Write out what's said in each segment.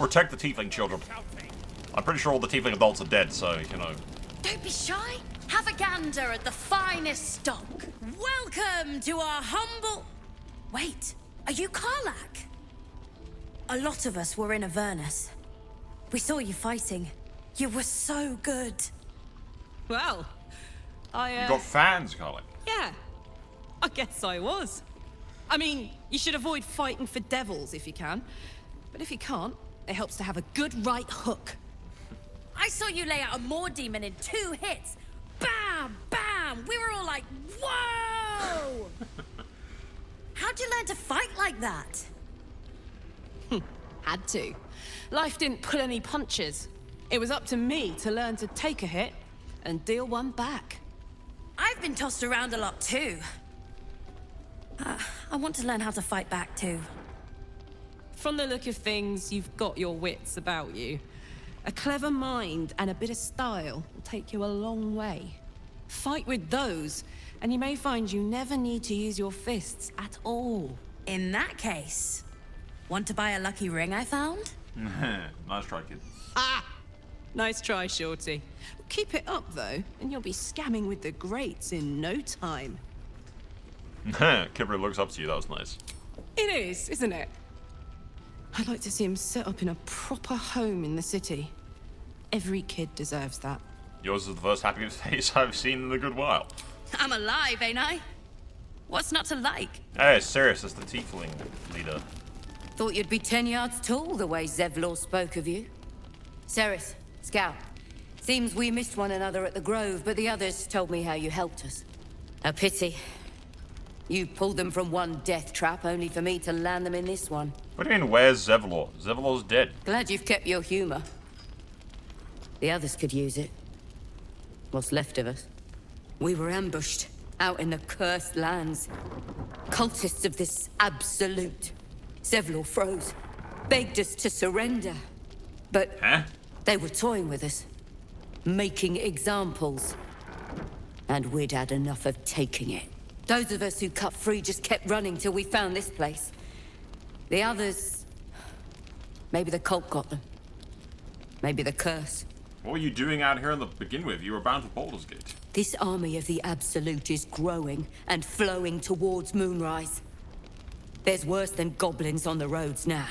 protect the tiefling children. I'm pretty sure all the tiefling adults are dead, so, you know. Don't be shy. Have a gander at the finest stock. Welcome to our humble... Wait, are you Karlach? A lot of us were in Avernus. We saw you fighting. You were so good. Well, You got fans, Karlach. yeah, I guess I was. I mean, you should avoid fighting for devils if you can. But if you can't, it helps to have a good right hook. I saw you lay out a Moor demon in 2 hits. Bam! Bam! We were all like, whoa! How'd you learn to fight like that? Had to. Life didn't pull any punches. It was up to me to learn to take a hit and deal one back. I've been tossed around a lot too. I want to learn how to fight back too. From the look of things, you've got your wits about you. A clever mind and a bit of style will take you a long way. Fight with those, and you may find you never need to use your fists at all. In that case, want to buy a lucky ring I found? Nice try, kid. Ah! Nice try, Shorty. Keep it up, though, and you'll be scamming with the greats in no time. Kibra looks up to you, that was nice. It is, isn't it? I'd like to see him set up in a proper home in the city. Every kid deserves that. Yours is the first happy face I've seen in a good while. I'm alive, ain't I? What's not to like? Hey, serious, that's the tiefling leader. Thought you'd be 10 yards tall the way Zevlor spoke of you. Ceres, Scout. Seems we missed one another at the Grove, but the others told me how you helped us. A pity. You pulled them from one death trap, only for me to land them in this one. What do you mean, where's Zevlor? Zevlor's dead. Glad you've kept your humor. The others could use it. What's left of us. We were ambushed, out in the cursed lands. Cultists of this absolute. Zevlor froze, begged us to surrender. But they were toying with us, making examples. And we'd had enough of taking it. Those of us who cut free just kept running till we found this place. The others... maybe the cult got them. Maybe the curse. What were you doing out here to begin with? You were bound for Baldur's Gate. This army of the Absolute is growing and flowing towards Moonrise. There's worse than goblins on the roads now.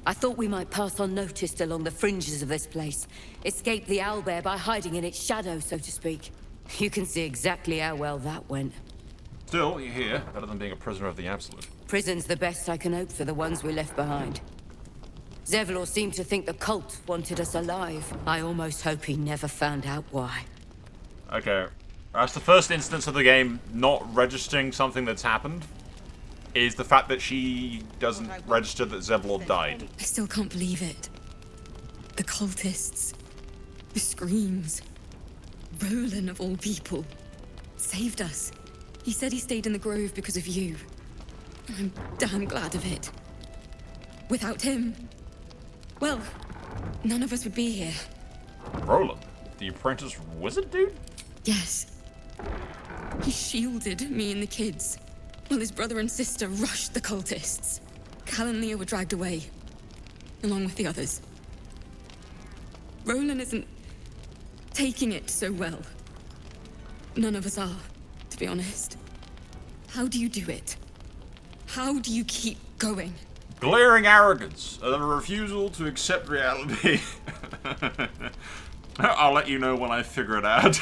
I thought we might pass unnoticed along the fringes of this place. Escape the owlbear by hiding in its shadow, so to speak. You can see exactly how well that went. Still, you're here. Better than being a prisoner of the Absolute. Prison's the best I can hope for the ones we left behind. Zevlor seemed to think the cult wanted us alive. I almost hope he never found out why. Okay. That's the first instance of the game not registering something that's happened. Is the fact that she doesn't register that Zevlor died. I still can't believe it. The cultists. The screams. Roland, of all people, saved us. He said he stayed in the Grove because of you. I'm damn glad of it. Without him, well, none of us would be here. Roland? The apprentice wizard dude? Yes. He shielded me and the kids, while his brother and sister rushed the cultists. Cal and Leah were dragged away, along with the others. Roland isn't taking it so well. None of us are, to be honest. How do you do it? How do you keep going? Glaring arrogance, and a refusal to accept reality. I'll let you know when I figure it out.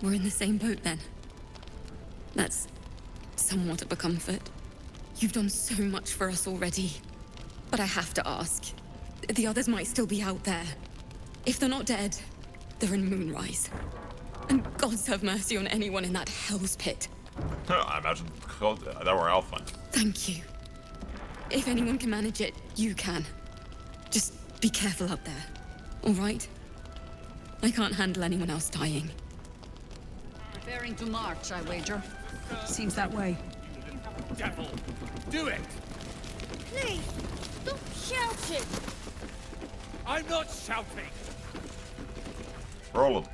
We're in the same boat then. That's somewhat of a comfort. You've done so much for us already. But I have to ask. The others might still be out there. If they're not dead, they're in Moonrise. And gods have mercy on anyone in that hell's pit. I imagine they were I'll find. Thank you. If anyone can manage it, you can. Just be careful out there, all right? I can't handle anyone else dying. Preparing to march, I wager. Seems that way. Devil, do it! Please, stop shouting! I'm not shouting! Roland.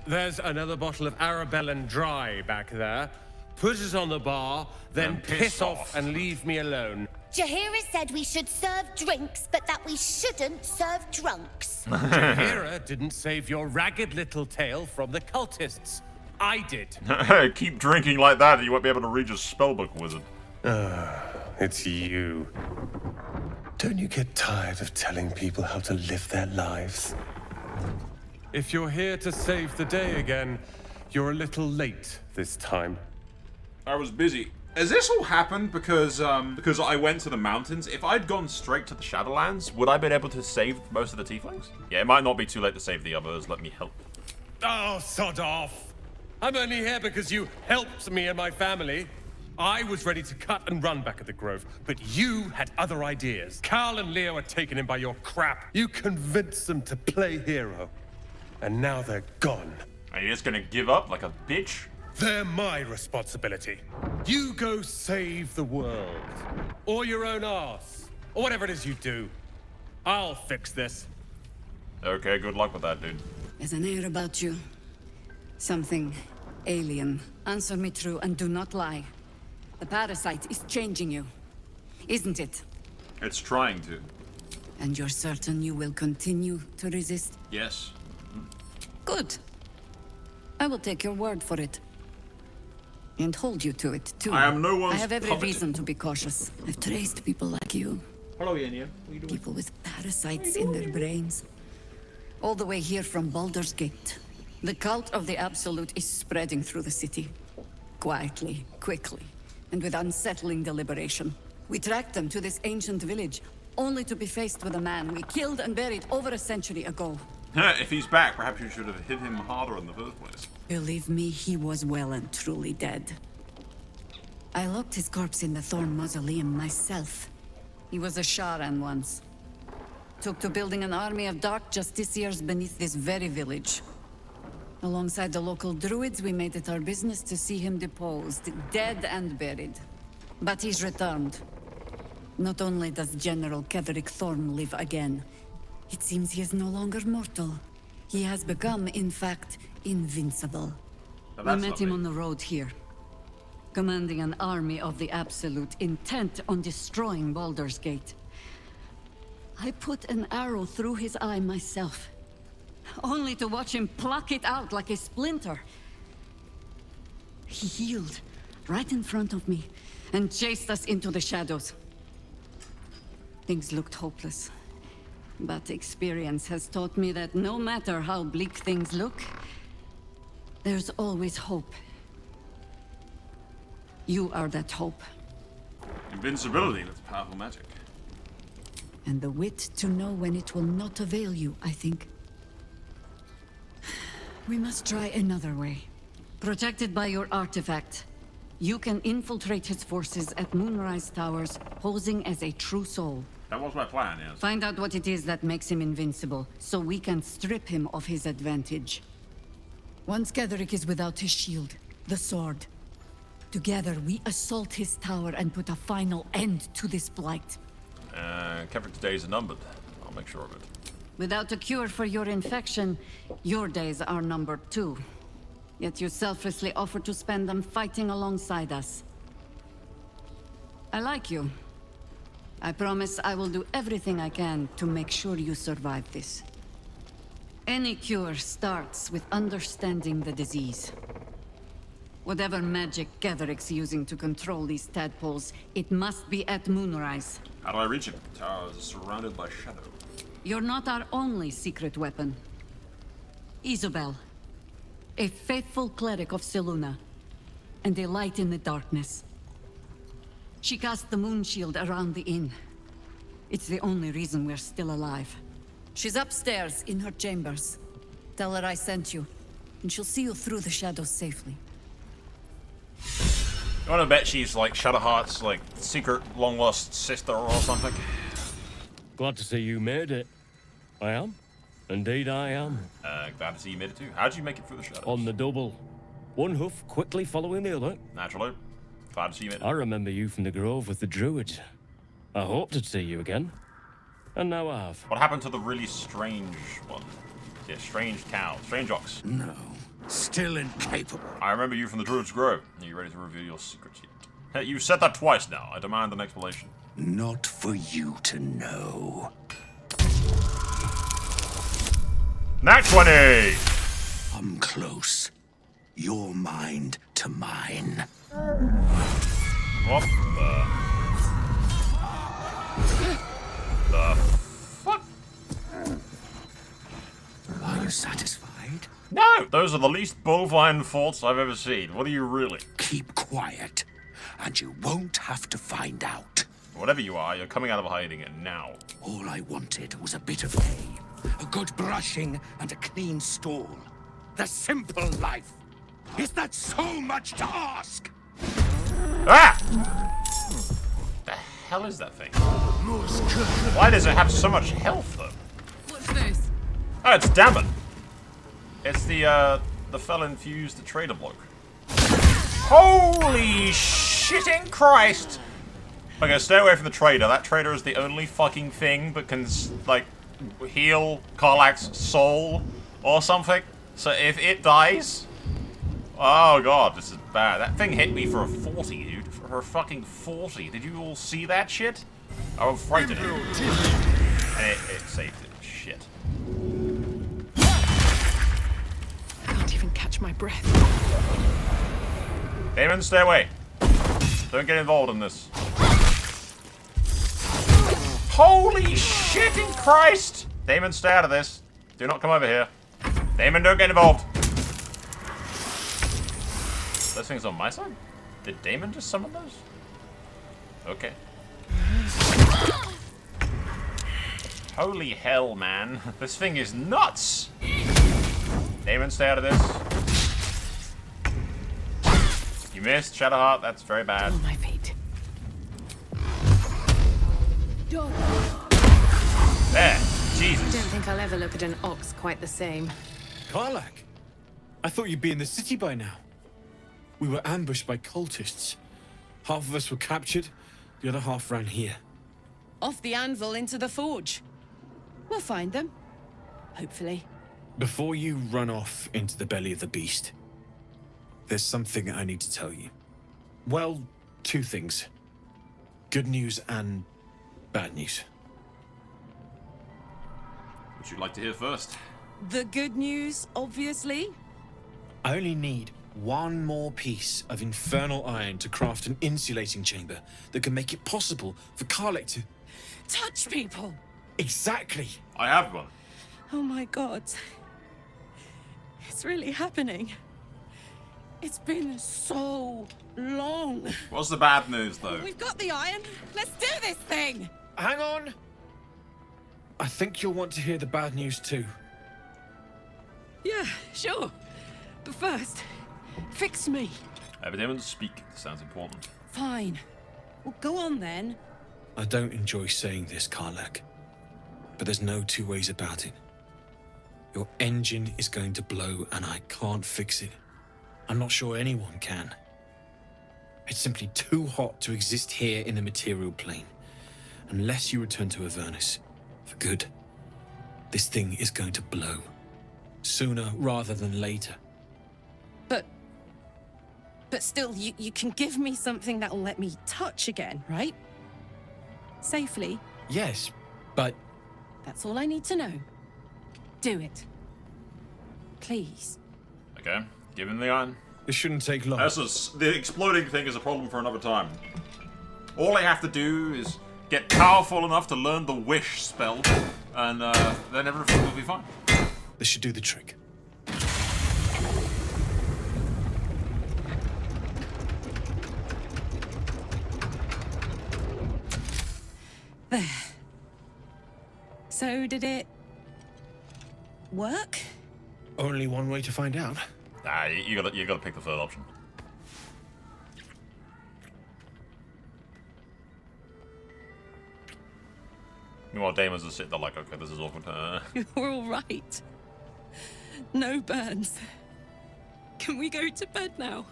There's another bottle of Arabellan Dry back there. Put it on the bar, then piss off and leave me alone. Jaheira said we should serve drinks, but that we shouldn't serve drunks. Jaheira didn't save your ragged little tail from the cultists. I did. Keep drinking like that and you won't be able to read your spellbook, wizard. It's you. Don't you get tired of telling people how to live their lives? If you're here to save the day again, you're a little late this time. I was busy. Has this all happened because I went to the mountains? If I'd gone straight to the Shadowlands, would I have been able to save most of the Tieflings? Yeah, it might not be too late to save the others. Let me help. Oh, sod off. I'm only here because you helped me and my family. I was ready to cut and run back at the Grove, but you had other ideas. Carl and Leo were taken in by your crap. You convinced them to play hero. And now they're gone. Are you just gonna give up like a bitch? They're my responsibility. You go save the world. Or your own arse. Or whatever it is you do. I'll fix this. Okay, good luck with that, dude. There's an air about you. Something alien. Answer me true and do not lie. The parasite is changing you, isn't it? It's trying to. And you're certain you will continue to resist? Yes. Good. I will take your word for it. And hold you to it, too. I am no one's I have every puppet. reason to be cautious. I've traced people like you. Hello, Yenya. What are you doing? People with parasites in their brains. All the way here from Baldur's Gate. The cult of the Absolute is spreading through the city. Quietly, quickly, and with unsettling deliberation. We tracked them to this ancient village, only to be faced with a man we killed and buried over a century ago. If he's back, perhaps you should have hit him harder in the first place. Believe me, he was well and truly dead. I locked his corpse in the Thorn Mausoleum myself. He was a Sharan once. Took to building an army of dark justiciars beneath this very village. Alongside the local druids, we made it our business to see him deposed, dead and buried. But he's returned. Not only does General Ketheric Thorn live again, it seems he is no longer mortal. He has become, in fact, invincible. Now, We that's met him lovely. on the road here, commanding an army of the Absolute, intent on destroying Baldur's Gate. I put an arrow through his eye myself, only to watch him pluck it out like a splinter. He healed right in front of me and chased us into the shadows. Things looked hopeless. But experience has taught me that no matter how bleak things look, there's always hope. You are that hope. Invincibility, that's powerful magic. And the wit to know when it will not avail you, I think. We must try another way. Protected by your artifact, you can infiltrate his forces at Moonrise Towers, posing as a true soul. That was my plan, yes. Find out what it is that makes him invincible, so we can strip him of his advantage. Once Ketheric is without his shield, the sword. Together, we assault his tower and put a final end to this blight. Kevric's days are numbered. I'll make sure of it. Without a cure for your infection, your days are numbered too. Yet you selflessly offer to spend them fighting alongside us. I like you. I promise I will do everything I can to make sure you survive this. Any cure starts with understanding the disease. Whatever magic Ketheric's using to control these tadpoles, it must be at Moonrise. How do I reach him? The tower is surrounded by shadow. You're not our only secret weapon. Isabel, a faithful cleric of Selûne, and a light in the darkness. She cast the moon shield around the inn. It's the only reason we're still alive. She's upstairs in her chambers. Tell her I sent you, and she'll see you through the shadows safely. I want to bet she's like Shadowheart's like secret long lost sister or something. Glad to see you made it. I am. Indeed I am. Glad to see you made it too. How'd you make it through the shadows? On the double. One hoof quickly following the other. Naturally. Glad to see you made it. I remember you from the Grove with the Druids. I hoped to see you again. And now I have. What happened to the really strange one? Yeah, strange cow. Strange ox. No. Still incapable. I remember you from the Druid's Grove. Are you ready to reveal your secrets yet? Hey, you said that twice now. I demand an explanation. Not for you to know. Nat 20! I'm close. Your mind to mine. What the fuck? Are you satisfied? No! Those are the least bovine thoughts I've ever seen. What are you really? Keep quiet, and you won't have to find out. Whatever you are, you're coming out of hiding it now. All I wanted was a bit of hay, a good brushing, and a clean stall. The simple life. Is that so much to ask? Ah! The hell is that thing? Why does it have so much health, though? What's this? Oh, it's Dammon. It's the fell-infused trader bloke. Holy shitting Christ! Okay, stay away from the trader. That trader is the only fucking thing that can, like, heal Karlach's soul or something. So if it dies... Oh god, this is bad. That thing hit me for a 40, dude. For a fucking 40. Did you all see that shit? I was frightened. And it saved it. Shit. I can't even catch my breath. Dammon, stay away. Don't get involved in this. Holy shitting Christ! Dammon, stay out of this. Do not come over here. Dammon, don't get involved. Those things on my side? Did Dammon just summon those? Okay. Holy hell, man. This thing is nuts! Dammon, stay out of this. You missed, Shadowheart. That's very bad. On my feet. There. I Jesus. don't think I'll ever look at an ox quite the same. Karlach, I thought you'd be in the city by now. We were ambushed by cultists. Half of us were captured, the other half ran here. Off the anvil into the forge. We'll find them. Hopefully. Before you run off into the belly of the beast, there's something I need to tell you. Well, two things. Good news and bad news. What you'd like to hear first? The good news, obviously. I only need one more piece of infernal iron to craft an insulating chamber that can make it possible for Karlach to... Touch people! Exactly! I have one. Oh my god. It's really happening. It's been so long. What's the bad news, though? We've got the iron. Let's do this thing! Hang on! I think you'll want to hear the bad news too. Yeah, sure. But first, fix me. But Dammon, speak. Sounds important. Fine. Well, go on then. I don't enjoy saying this, Karlach, but there's no two ways about it. Your engine is going to blow and I can't fix it. I'm not sure anyone can. It's simply too hot to exist here in the material plane. Unless you return to Avernus for good, this thing is going to blow. Sooner rather than later. But still, you can give me something that'll let me touch again, right? Safely. Yes, but... That's all I need to know. Do it. Please. Okay, give him the iron. This shouldn't take long. The exploding thing is a problem for another time. All I have to do is get powerful enough to learn the wish spell, and then everything will be fine. This should do the trick. There. So did it work? Only one way to find out. Nah, you gotta pick the third option. Meanwhile, Damon's just sitting there like, okay, this is awkward. We're all right. No burns. Can we go to bed now?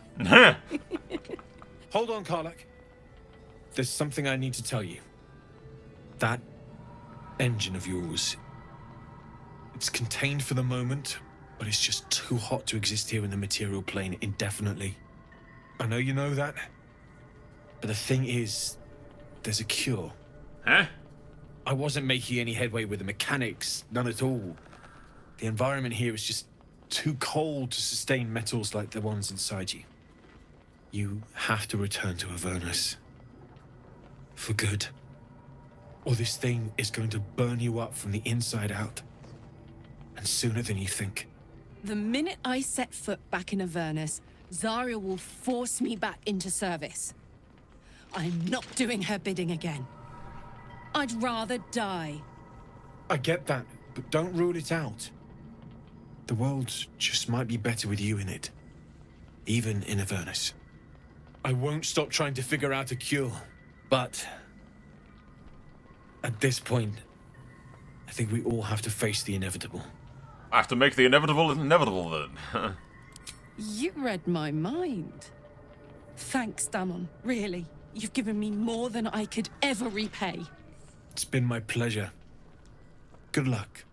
Hold on, Karlach. There's something I need to tell you. That engine of yours, it's contained for the moment, but it's just too hot to exist here in the material plane indefinitely. I know you know that, but the thing is, there's a cure. Huh? I wasn't making any headway with the mechanics, none at all. The environment here is just too cold to sustain metals like the ones inside you. You have to return to Avernus. For good. Or this thing is going to burn you up from the inside out. And sooner than you think. The minute I set foot back in Avernus, Zarya will force me back into service. I'm not doing her bidding again. I'd rather die. I get that, but don't rule it out. The world just might be better with you in it. Even in Avernus. I won't stop trying to figure out a cure, but... at this point, I think we all have to face the inevitable. I have to make the inevitable inevitable then. You read my mind. Thanks, Dammon. Really. You've given me more than I could ever repay. It's been my pleasure. Good luck.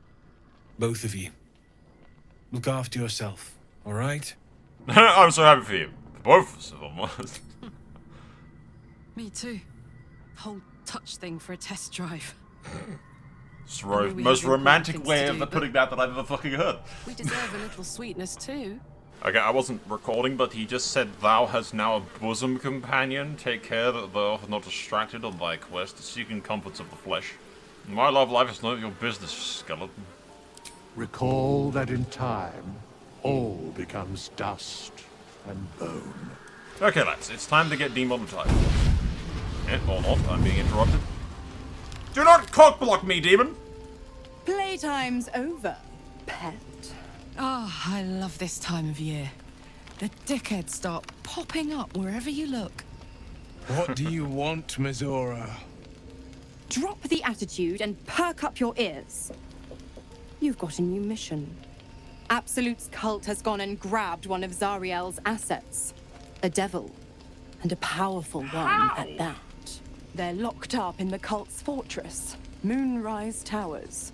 Both of you. Look after yourself, all right? I'm so happy for you. Both of them. Me too. Whole touch thing for a test drive. It's the most romantic way of putting that I've ever fucking heard. We deserve a little sweetness too. Okay, I wasn't recording, but he just said thou hast now a bosom companion. Take care that thou art not distracted on thy quest, seeking comforts of the flesh. My love life is not your business, skeleton. Recall that in time, all becomes dust and bone. Okay, lads, it's time to get demonetized. Or not, I'm being interrupted. Do not cockblock me, demon! Playtime's over, pet. Oh, I love this time of year. The dickheads start popping up wherever you look. What do you want, Mizora? Drop the attitude and perk up your ears. You've got a new mission. Absolute's cult has gone and grabbed one of Zariel's assets. A devil. And a powerful one at that. They're locked up in the cult's fortress, Moonrise Towers.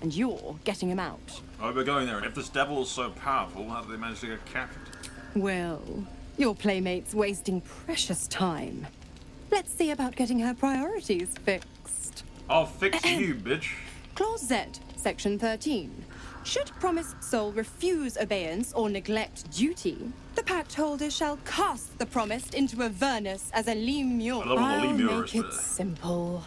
And you're getting him out. Oh, we're going there, and if this devil is so powerful, how did they manage to get captured? Well, your playmate's wasting precious time. Let's see about getting her priorities fixed. I'll fix you, bitch. Clause Z, Section 13. Should promised soul refuse obeyance or neglect duty, the pact holder shall cast the promised into Avernus as a lemure. I'll make it simple.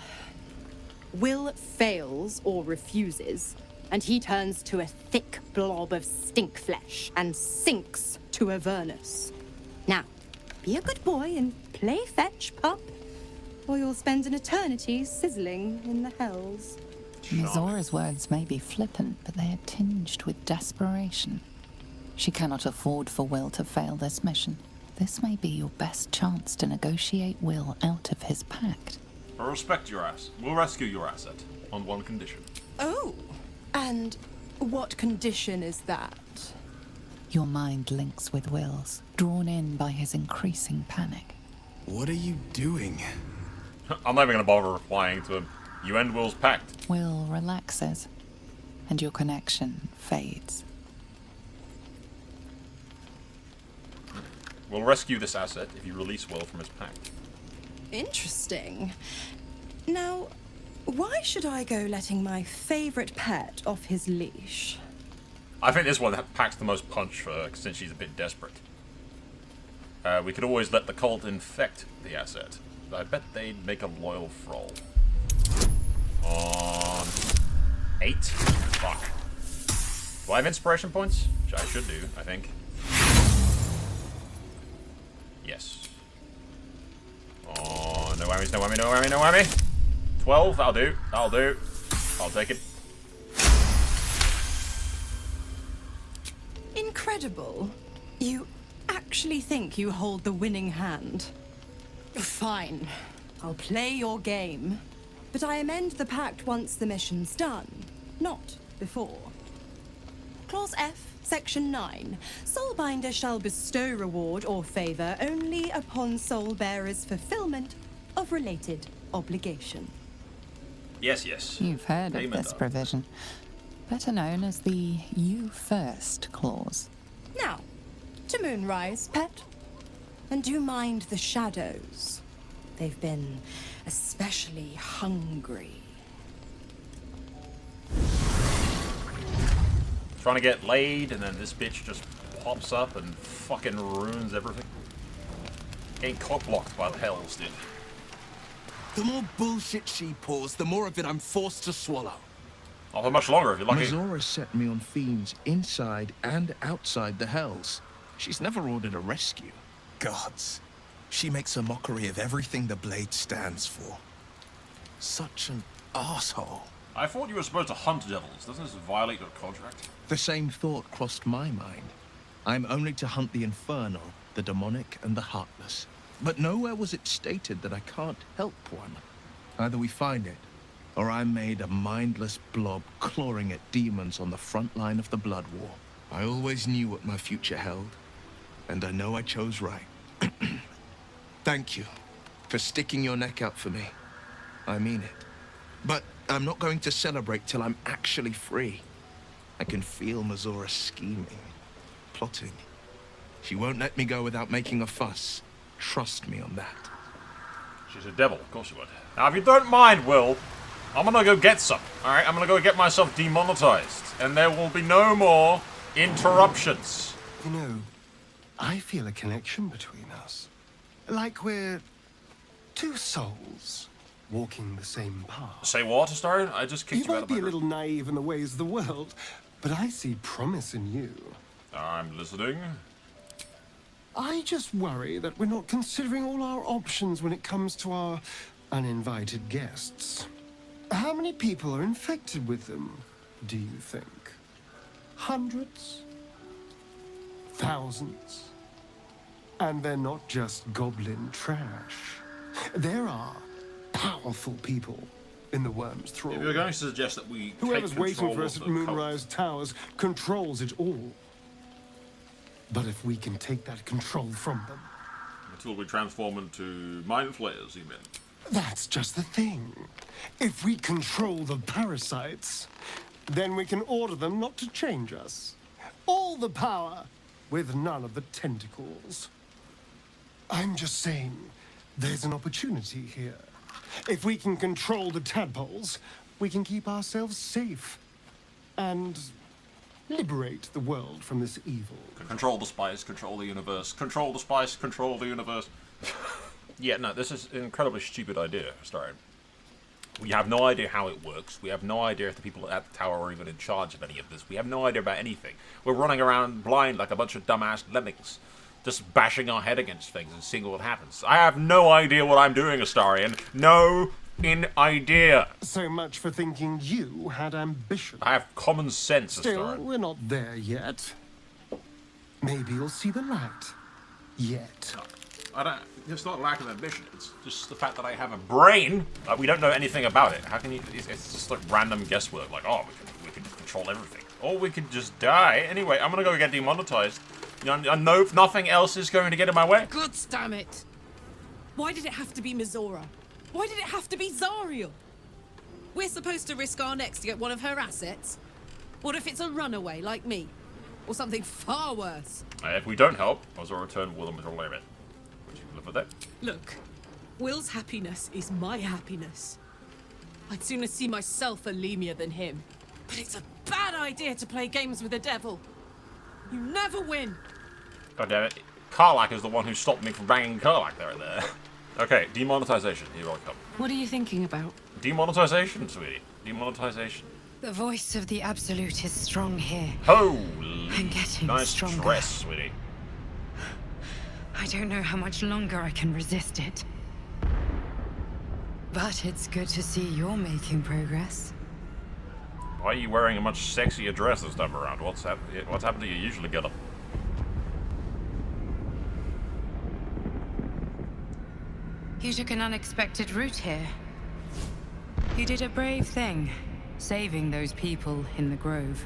Wyll fails or refuses, and he turns to a thick blob of stink flesh and sinks to Avernus. Now, be a good boy and play fetch, pup, or you'll spend an eternity sizzling in the hells. Mizora's words may be flippant, but they are tinged with desperation. She cannot afford for Wyll to fail this mission. This may be your best chance to negotiate Wyll out of his pact. I'll respect your ass. We'll rescue your asset, on one condition. Oh, and what condition is that? Your mind links with Wyll's, drawn in by his increasing panic. What are you doing? I'm not even going to bother replying to him. You end Wyll's pact. Wyll relaxes, and your connection fades. We'll rescue this asset if you release Wyll from his pact. Interesting. Now, why should I go letting my favorite pet off his leash? I think this one packs the most punch for her, since she's a bit desperate. We could always let the cult infect the asset. I bet they'd make a loyal thrall. On 8? Fuck. Do I have inspiration points? Which I should do, I think. Yes. Oh, no whammies, no whammy, no whammy, no whammy. 12, that'll do. That'll do. I'll take it. Incredible. You actually think you hold the winning hand? Fine. I'll play your game. But I amend the pact once the mission's done, not before. Clause F, Section 9. Soulbinder shall bestow reward or favor only upon soul-bearer's fulfillment of related obligation. Yes, yes. You've heard of Payment this provision. Better known as the You First clause. Now, to Moonrise, pet. And do mind the shadows. They've been especially hungry. Trying to get laid, and then this bitch just pops up and fucking ruins everything. Getting cock-blocked by the hells, dude. The more bullshit she pours, the more of it I'm forced to swallow. Not for much longer, if you're lucky. Mizora set me on fiends inside and outside the hells. She's never ordered a rescue. Gods. She makes a mockery of everything the Blade stands for. Such an asshole. I thought you were supposed to hunt devils. Doesn't this violate your contract? The same thought crossed my mind. I'm only to hunt the infernal, the demonic, and the heartless. But nowhere was it stated that I can't help one. Either we find it, or I'm made a mindless blob clawing at demons on the front line of the Blood War. I always knew what my future held, and I know I chose right. Thank you for sticking your neck out for me. I mean it. But I'm not going to celebrate till I'm actually free. I can feel Mizora scheming, plotting. She won't let me go without making a fuss. Trust me on that. She's a devil, of course she would. Now, if you don't mind, Wyll, I'm gonna go get some. Alright, I'm gonna go get myself demonetized. And there will be no more interruptions. You know, I feel a connection between us. Like we're two souls walking the same path. Say what, Astarion? I just kicked you out might of my be a group. little naive in the ways of the world, but I see promise in you. I'm listening. I just worry that we're not considering all our options when it comes to our uninvited guests. How many people are infected with them, do you think? Hundreds? Thousands? And they're not just goblin trash. There are powerful people in the Worm's thrall. If you're going to suggest that we Whoever's take waiting control for us of at the Moonrise Towers controls it all. But if we can take that control from them... Until we transform into mind flayers, you mean? That's just the thing. If we control the parasites, then we can order them not to change us. All the power, with none of the tentacles. I'm just saying, there's an opportunity here. If we can control the tadpoles, we can keep ourselves safe. And liberate the world from this evil. Control the spice, control the universe. Control the spice, control the universe. Yeah, no, this is an incredibly stupid idea, Astarion. We have no idea how it works. We have no idea if the people at the tower are even in charge of any of this. We have no idea about anything. We're running around blind like a bunch of dumbass lemmings, just bashing our head against things and seeing what happens. I have no idea what I'm doing, Astarion. No idea. So much for thinking you had ambition. I have common sense, Still, Astarion. we're not there yet. Maybe you'll see the light. Yet. I don't. It's not lack of ambition. It's just the fact that I have a brain. We don't know anything about it. How can you? It's just like random guesswork. Like, oh, we can control everything, or we could just die. Anyway, I'm gonna go get demonetized. You know, I know nothing else is going to get in my way. God damn it! Why did it have to be Mizora? Why did it have to be Zariel? We're supposed to risk our necks to get one of her assets? What if it's a runaway like me? Or something far worse? If we don't help, I'll return Wyll and Mizora limit. Would you live with that? Look, Will's happiness is my happiness. I'd sooner see myself a Lemur than him. But it's a bad idea to play games with the devil. You never win. God damn it. Karlach is the one who stopped me from banging Karlach there. Okay, demonetization. Here I come. What are you thinking about? Demonetization, sweetie. Demonetization. The voice of the Absolute is strong here. Holy. I'm getting nice stronger. dress, sweetie. I don't know how much longer I can resist it. But it's good to see you're making progress. Why are you wearing a much sexier dress this time around? What's happened to your usually get up? You took an unexpected route here. You did a brave thing, saving those people in the grove.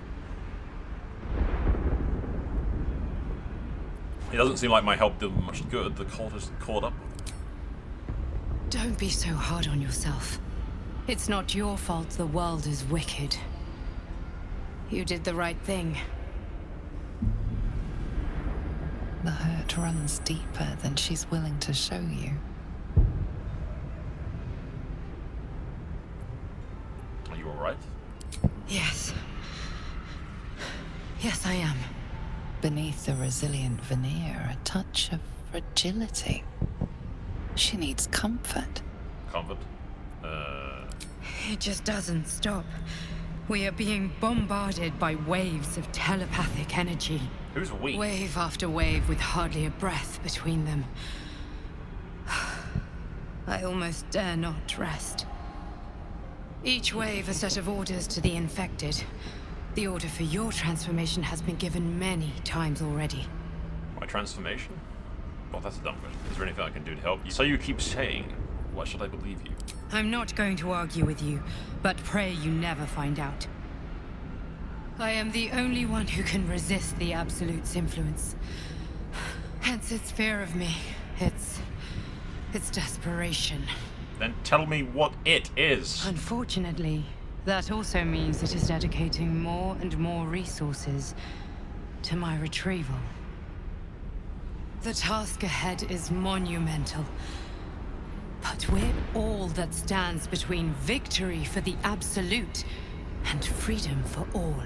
It doesn't seem like my help did much good. The cultists caught up. Don't be so hard on yourself. It's not your fault the world is wicked. You did the right thing. The hurt runs deeper than she's willing to show you. resilient veneer a touch of fragility. She needs comfort. Comfort? It just doesn't stop. We are being bombarded by waves of telepathic energy. Who's we? Wave after wave with hardly a breath between them. I almost dare not rest. Each wave a set of orders to the infected. The order for your transformation has been given many times already. My transformation? Well, that's a dumb question. Is there anything I can do to help you? So you keep saying, why should I believe you? I'm not going to argue with you, but pray you never find out. I am the only one who can resist the Absolute's influence. Hence its fear of me. Its desperation. Then tell me what it is. Unfortunately, that also means it is dedicating more and more resources to my retrieval. The task ahead is monumental. But we're all that stands between victory for the Absolute and freedom for all.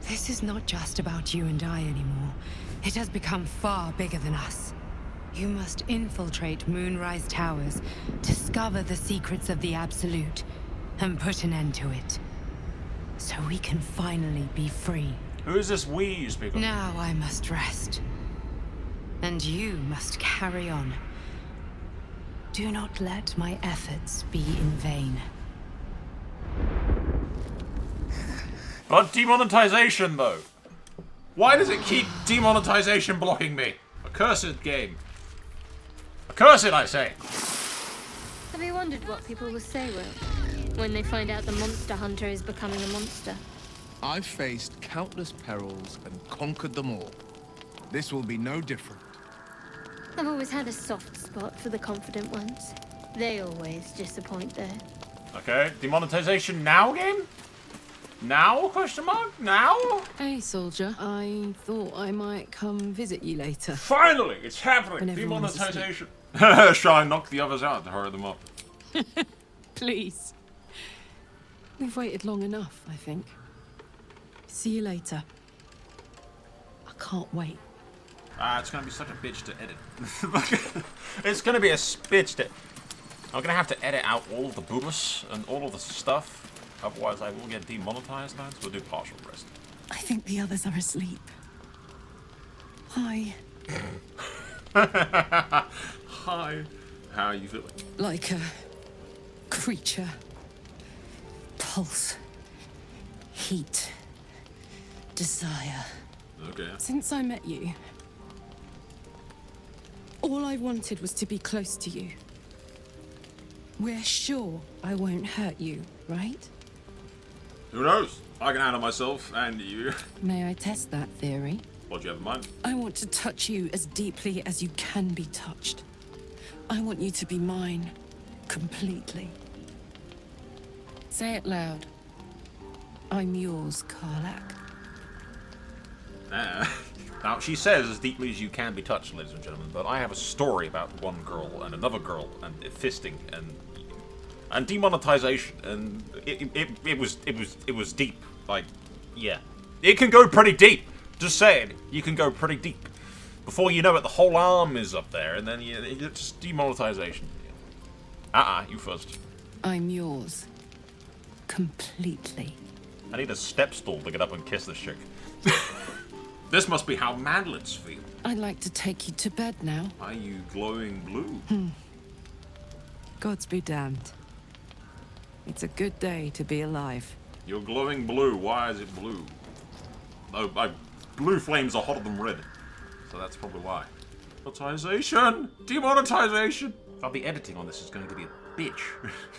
This is not just about you and I anymore. It has become far bigger than us. You must infiltrate Moonrise Towers, discover the secrets of the Absolute, and put an end to it. So we can finally be free. Who is this we you speak of? Now I must rest. And you must carry on. Do not let my efforts be in vain. But demonetization, though. Why does it keep demonetization blocking me? Accursed game. Accursed, I say. Have you wondered what people will say, Wyll, when they find out the monster hunter is becoming a monster? I've faced countless perils and conquered them all. This will be no different. I've always had a soft spot for the confident ones. They always disappoint there. Okay, demonetization now game? Now? Question mark? Now? Hey, soldier. I thought I might come visit you later. Finally! It's happening! When everyone's Demonetization. Shall I knock the others out to hurry them up? Please. We've waited long enough, I think. See you later. I can't wait. It's gonna be such a bitch to edit. It's gonna be a bitch to... I'm gonna have to edit out all of the boobas and all of the stuff. Otherwise I will get demonetized, lads. We'll do partial rest. I think the others are asleep. Hi. Hi. How are you feeling? Like a creature. Pulse. Heat. Desire. Okay. Since I met you, all I wanted was to be close to you. We're sure I won't hurt you, right? Who knows? I can handle myself and you. May I test that theory? What do you have in mind? I want to touch you as deeply as you can be touched. I want you to be mine, completely. Say it loud. I'm yours, Karlach. Now, she says as deeply as you can be touched, ladies and gentlemen, but I have a story about one girl and another girl and fisting and demonetization, and it was deep. Like, yeah. It can go pretty deep. Just saying, you can go pretty deep. Before you know it, the whole arm is up there, and then it's just demonetization. You first. I'm yours. Completely. I need a step stool to get up and kiss this chick. This must be how manlets feel. I'd like to take you to bed now. Are you glowing blue? Gods be damned. It's a good day to be alive. You're glowing blue. Why is it blue? Oh, blue flames are hotter than red. So that's probably why. Demonetization! Demonetization! The editing on this is going to be a bitch.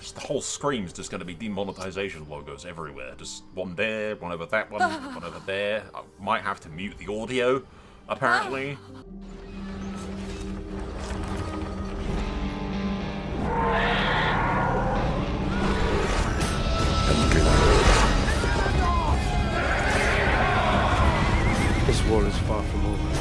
Just the whole screen's just going to be demonetization logos everywhere. Just one there, one over that one, one over there. I might have to mute the audio, apparently. This war is far from over.